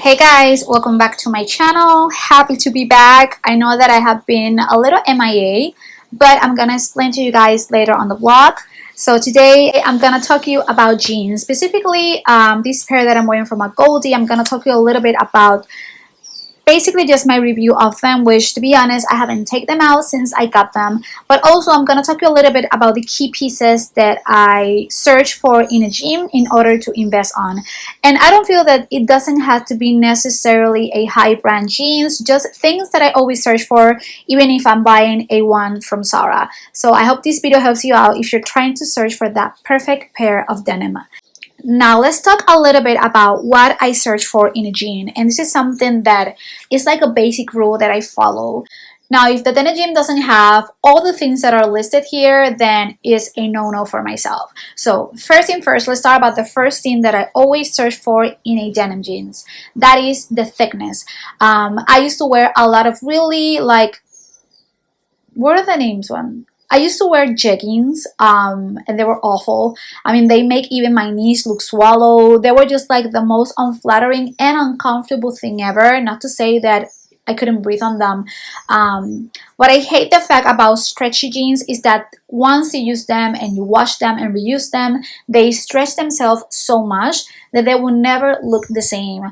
Hey guys, welcome back to my channel. Happy to be back. I know that I have been a little MIA, but I'm gonna explain to you guys later on the vlog. So today I'm gonna talk to you about jeans, specifically this pair that I'm wearing from Agolde. I'm gonna talk to you a little bit about basically just my review of them, which to be honest I haven't taken them out since I got them, but also I'm gonna talk to you a little bit about the key pieces that I search for in a gym in order to invest on. And I don't feel that it doesn't have to be necessarily a high brand jeans, just things that I always search for even if I'm buying a one from Zara. So I hope this video helps you out if you're trying to search for that perfect pair of denim. Now let's talk a little bit about what I search for in a jean, and this is something that is like a basic rule that I follow. Now if the denim jean doesn't have all the things that are listed here, then it's a no-no for myself. So first thing first, let's talk about the first thing that I always search for in a denim jeans. That is the thickness. I used to wear a lot of really what are the names one? I used to wear jeggings and they were awful. I mean, they make even my knees look swallow. They were just like the most unflattering and uncomfortable thing ever. Not to say that I couldn't breathe on them. What I hate the fact about stretchy jeans is that once you use them and you wash them and reuse them, they stretch themselves so much that they will never look the same.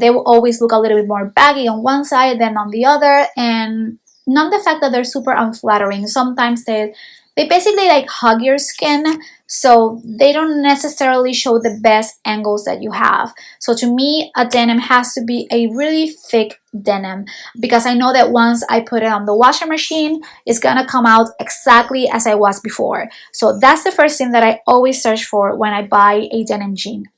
They will always look a little bit more baggy on one side than on the other, and not the fact that they're super unflattering. Sometimes they basically like hug your skin, so they don't necessarily show the best angles that you have. So to me, a denim has to be a really thick denim, because I know that once I put it on the washing machine, it's gonna come out exactly as I was before. So that's the first thing that I always search for when I buy a denim jean.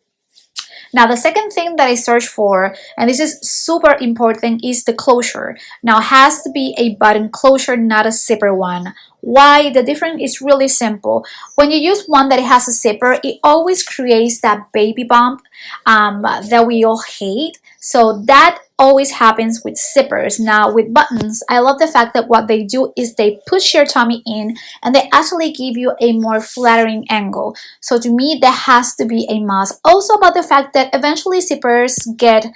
Now the second thing that I search for, and this is super important, is the closure. Now it has to be a button closure, not a zipper one. Why? The difference is really simple. When you use one that has a zipper, it always creates that baby bump that we all hate. So that always happens with zippers. Now with buttons, I love the fact that what they do is they push your tummy in and they actually give you a more flattering angle. So to me, that has to be a must. Also about the fact that eventually zippers get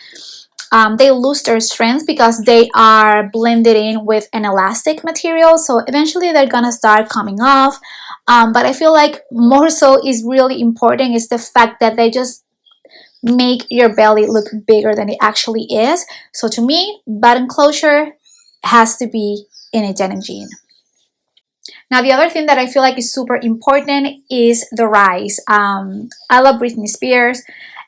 they lose their strength because they are blended in with an elastic material, so eventually they're gonna start coming off. But I feel like more so is really important is the fact that they just make your belly look bigger than it actually is. So to me, button closure has to be in a denim jean. Now the other thing that I feel like is super important is the rise. I love Britney Spears,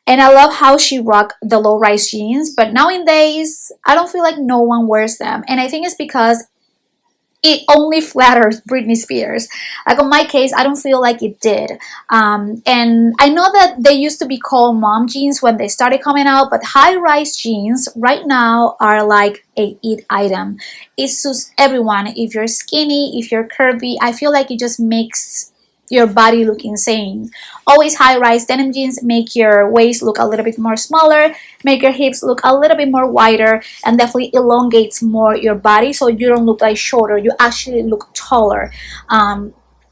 and I love how she rocked the low-rise jeans, but nowadays I don't feel like no one wears them, and I think it's because it only flatters Britney Spears. Like in my case, I don't feel like it did. And I know that they used to be called mom jeans when they started coming out, but high-rise jeans right now are like a it item. It suits everyone. If you're skinny, if you're curvy, I feel like it just makes your body look insane. Always high-rise denim jeans make your waist look a little bit more smaller, make your hips look a little bit more wider, and definitely elongates more your body so you don't look like shorter, you actually look taller.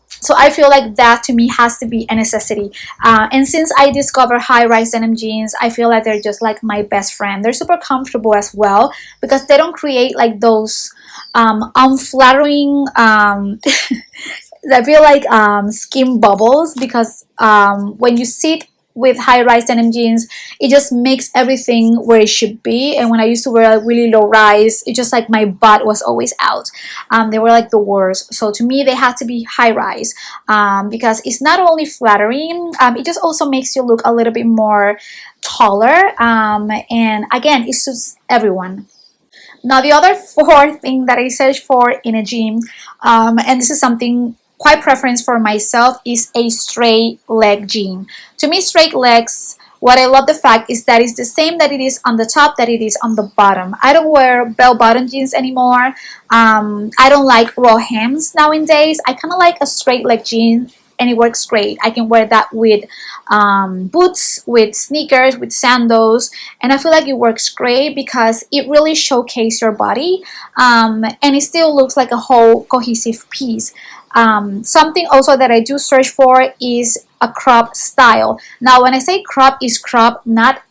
So I feel like that to me has to be a necessity. And since I discovered high-rise denim jeans, I feel like they're just like my best friend. They're super comfortable as well because they don't create like those unflattering I feel like skin bubbles, because when you sit with high-rise denim jeans, it just makes everything where it should be. And when I used to wear like really low rise, it just like my butt was always out. They were like the worst. So to me, they have to be high-rise because it's not only flattering, it just also makes you look a little bit more taller. And again, it suits everyone. Now the other fourth thing that I search for in a gym, and this is something quite preference for myself, is a straight leg jean. To me, straight legs, what I love the fact is that it's the same that it is on the top that it is on the bottom. I don't wear bell-bottom jeans anymore. I don't like raw hems nowadays. I kind of like a straight leg jean, and it works great. I can wear that with boots, with sneakers, with sandals, and I feel like it works great because it really showcases your body, and it still looks like a whole cohesive piece. Something also that I do search for is a crop style. Now when I say crop, is crop not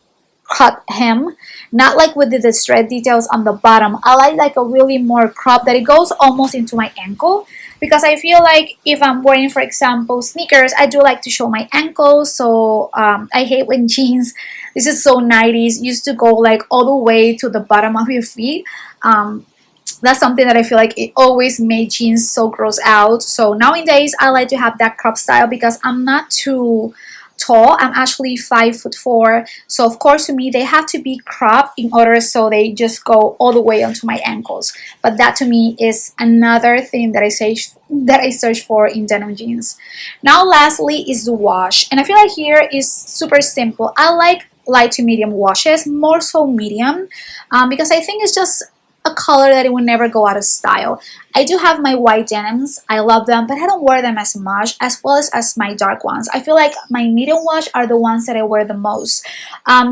cut hem, not like with the distressed details on the bottom. I like a really more crop that it goes almost into my ankle, because I feel like if I'm wearing, for example, sneakers, I do like to show my ankles. So I hate when jeans, this is so 90s, used to go like all the way to the bottom of your feet. That's something that I feel like it always made jeans so gross out. So nowadays I like to have that crop style because I'm not too tall. I'm actually 5'4", so of course to me they have to be cropped in order so they just go all the way onto my ankles. But that to me is another thing that I search for in denim jeans. Now lastly is the wash, and I feel like here is super simple. I like light to medium washes, more so medium, because I think it's just a color that it would never go out of style. I do have my white denims, I love them, but I don't wear them as much, as well as my dark ones. I feel like my medium wash are the ones that I wear the most.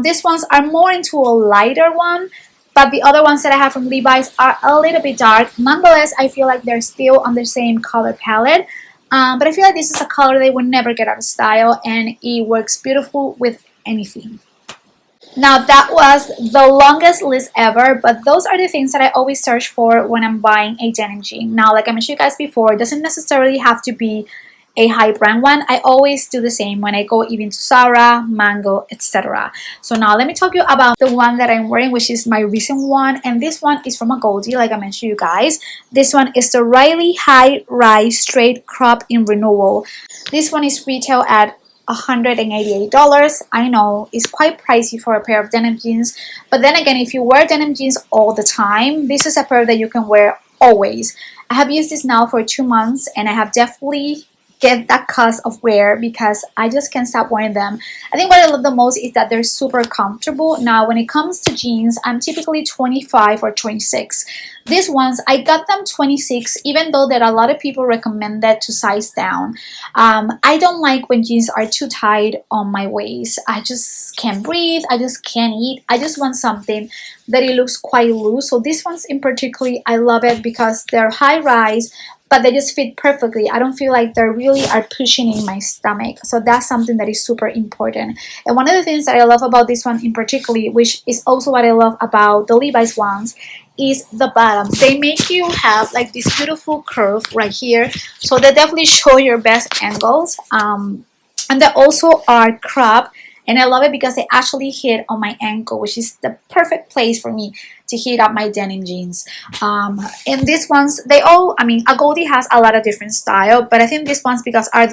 These ones are more into a lighter one, but the other ones that I have from Levi's are a little bit dark. Nonetheless, I feel like they're still on the same color palette, but I feel like this is a color they would never get out of style, and it works beautiful with anything. Now that was the longest list ever, but those are the things that I always search for when I'm buying a denim jean. Now, like I mentioned you guys before, it doesn't necessarily have to be a high brand one. I always do the same when I go even to Zara, Mango, etc. So now let me talk to you about the one that I'm wearing, which is my recent one, and this one is from Agolde, like I mentioned you guys. This one is the Riley High Rise Straight Crop in Renewal. This one is retail at $188. I know it's quite pricey for a pair of denim jeans, but then again, if you wear denim jeans all the time, this is a pair that you can wear always. I have used this now for 2 months, and I have definitely get that cusp of wear because I just can't stop wearing them. I think what I love the most is that they're super comfortable. Now when it comes to jeans, I'm typically 25 or 26. These ones, I got them 26, even though there are a lot of people recommended to size down. I don't like when jeans are too tight on my waist. I just can't breathe. I just can't eat. I just want something that it looks quite loose. So these ones in particular, I love it because they're high rise, but they just fit perfectly. I don't feel like they really are pushing in my stomach. So that's something that is super important. And one of the things that I love about this one in particular, which is also what I love about the Levi's ones, is the bottoms. They make you have like this beautiful curve right here. So they definitely show your best angles. And they also are cropped. And I love it because they actually hit on my ankle, which is the perfect place for me to heat up my denim jeans. And these ones, Agolde has a lot of different style, but I think these ones because are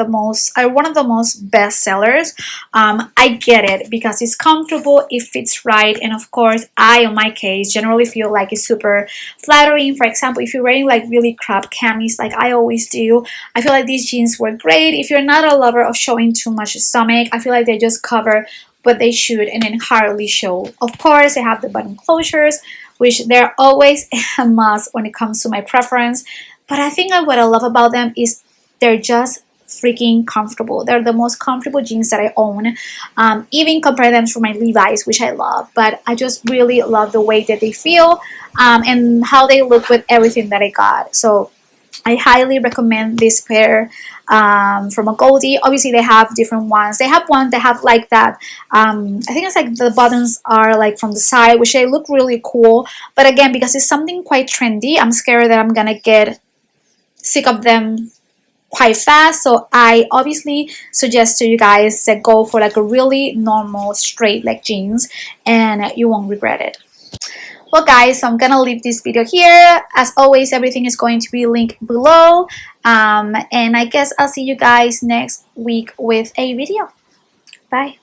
one of the most best sellers. I get it because it's comfortable, it fits right, and of course in my case generally feel like it's super flattering. For example, if you're wearing like really cropped camis like I always do, I feel like these jeans work great. If you're not a lover of showing too much stomach, I feel like they just cover what they should and then hardly show. Of course, they have the button closures, which they're always a must when it comes to my preference. But I think what I love about them is they're just freaking comfortable. They're the most comfortable jeans that I own. Even compare them to my Levi's, which I love. But I just really love the way that they feel and how they look with everything that I got. So I highly recommend this pair from Agolde. Obviously, they have different ones. They have ones that have like that. I think it's like the buttons are like from the side, which they look really cool. But again, because it's something quite trendy, I'm scared that I'm gonna get sick of them quite fast. So I obviously suggest to you guys that go for like a really normal straight leg jeans, and you won't regret it. Well guys, so I'm gonna leave this video here. As always, everything is going to be linked below, and I guess I'll see you guys next week with a video. Bye.